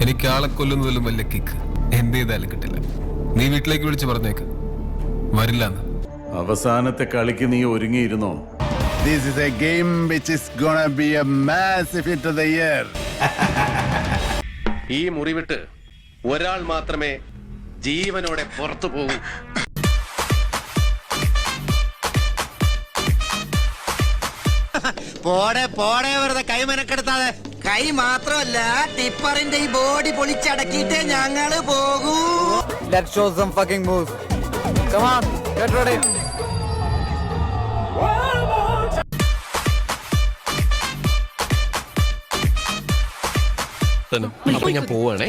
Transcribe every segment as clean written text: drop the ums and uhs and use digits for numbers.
എനിക്ക് ആളെ കൊല്ലുന്നതിലും വലിയ കിക്ക് എന്ത് ചെയ്താലും കിട്ടില്ല. നീ വീട്ടിലേക്ക് വിളിച്ച് പറഞ്ഞേക്ക് വരില്ലെന്ന്. അവസാനത്തെ കളിക്ക് നീ ഒരുങ്ങിയിരുന്നോ? This is a game which is gonna be a massive hit of the year. ഈ മുറി വിട്ട് ഒരാൾ മാത്രമേ ജീവനോടെ പുറത്തു പോകൂ. പോടെ വെറുതെ കൈ മെനക്കെടുത്താതെ. കൈ മാത്രമല്ല ടിപ്പറിന്റെ ഈ ബോഡി പൊളിച്ചടക്കിയിട്ടേ ഞങ്ങള് പോകൂ. Let's show some fucking moves. Come on, get ready. അപ്പൊ ഞാൻ പോവാണേ.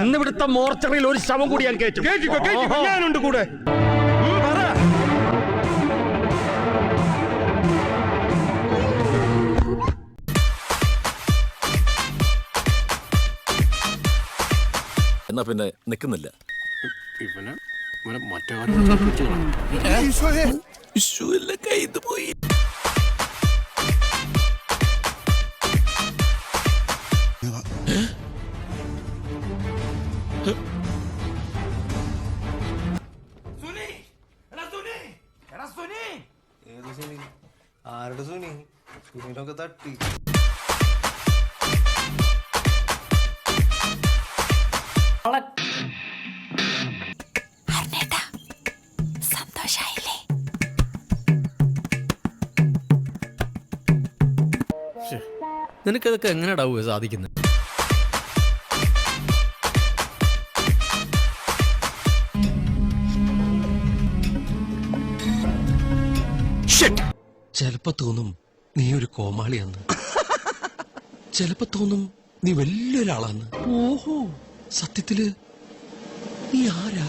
ഇന്നിവിടുത്തെ മോർച്ചറിയിൽ ഒരു ശവം കൂടി ഞാൻ കേട്ടു. ഞാനുണ്ട് കൂടെ. എന്നാ പിന്നെ നിക്കുന്നില്ല. കയ്യിൽ പോയി. ആരുടെ സുനി? സുനിനൊക്കെ തട്ടി. നിനക്കതൊക്കെ എങ്ങനെയാടാവുക സാധിക്കുന്നത്? ചിലപ്പോ തോന്നും നീ ഒരു കോമാളിയാന്ന്, ചിലപ്പോ തോന്നും നീ വലിയൊരാളാന്ന്. ഓഹോ, സത്യത്തില് നീ ആരാ?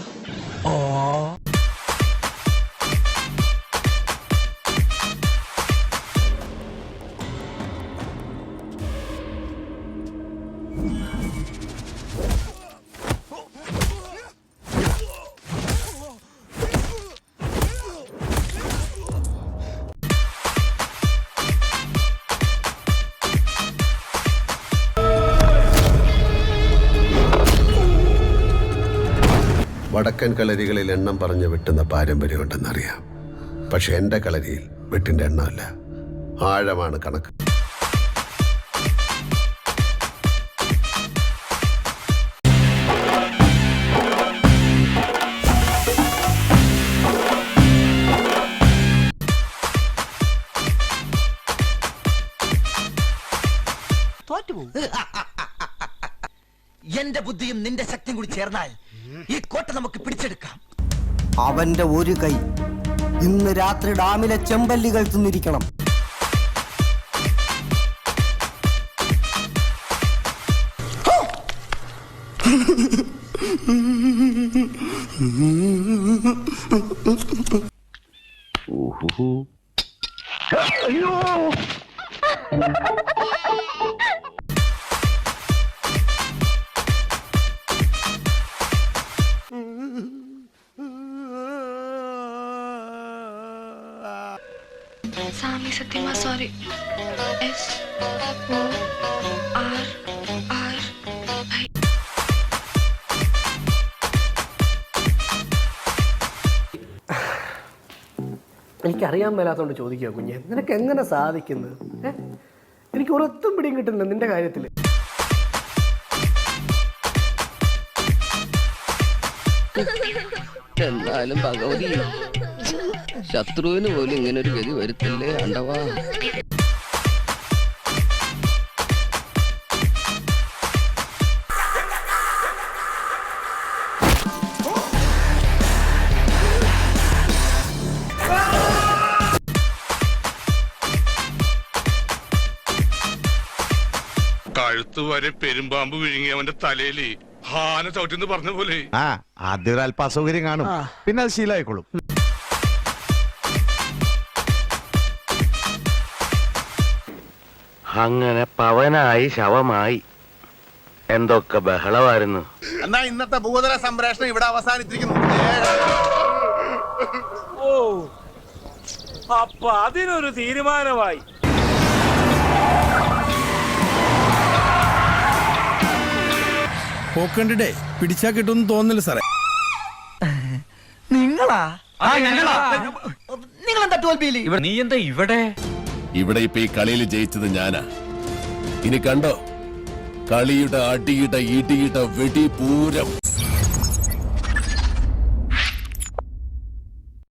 വടക്കൻ കളരികളിൽ എണ്ണം പറഞ്ഞ് വെട്ടുന്ന പാരമ്പര്യമുണ്ടെന്നറിയാം. പക്ഷെ എൻ്റെ കളരിയിൽ വെട്ടിൻ്റെ എണ്ണമല്ല, ആഴമാണ് കണക്ക്. എന്റെ ബുദ്ധിയും നിന്റെ ശക്തിയും കൂടി ചേർന്നാൽ ഈ കോട്ട നമുക്ക് പിടിച്ചെടുക്കാം. അവന്റെ ഒരു കൈ ഇന്ന് രാത്രി ഡാമിലെ ചെമ്പല്ലികൾ തിന്നിരിക്കണം. സാമി സത്യമാ സോറി. SORR. എനിക്കറിയാൻ മേലാത്തോണ്ട് ചോദിക്കുക കുഞ്ഞെ, നിനക്ക് എങ്ങനെ സാധിക്കുന്നത്? എനിക്ക് ഒരൊത്തും പിടിയും കിട്ടുന്നില്ല നിന്റെ കാര്യത്തില്. എന്നാലും ഭഗവതി, ശത്രുവിന് പോലും ഇങ്ങനെ ഒരു ഗതി വരുത്തില്ലേ അണ്ടവാ. കഴുത്ത് വരെ പെരുമ്പാമ്പ് വിഴുങ്ങി അവന്റെ തലയില് ഹാന ചവിട്ടിന്ന് പറഞ്ഞ പോലെ. ആദ്യം ഒരു അല്പ അസൗകര്യം കാണും, പിന്നെ അത് ശീലമായിക്കോളും. അങ്ങനെ പവനായി ശവമായി എന്തൊക്കെ ബഹളമായിരുന്നു. എന്നാ ഇന്നത്തെ ഭൂതല സംപ്രേഷണം ഇവിടെ അവസാനിച്ചിരിക്കുന്നു. ഓ, അപ്പൊ അതിനൊരു തീരുമാനമായി. പോക്കണ്ടിട്ടേ പിടിച്ചാ കിട്ടുമെന്ന് തോന്നുന്നില്ല സാറേ. നിങ്ങളാ നിങ്ങളെന്താ തോൽപ്പിയില്ലേ? നീ എന്താ ഇവിടെ? ഇവിടെ ഇപ്പൊ ഈ കളിയിൽ ജയിച്ചത് ഞാനാ. ഇനി കണ്ടോ കളിയുടെ അടിയുടെ ഇടിയുടെ വെടി പൂരം.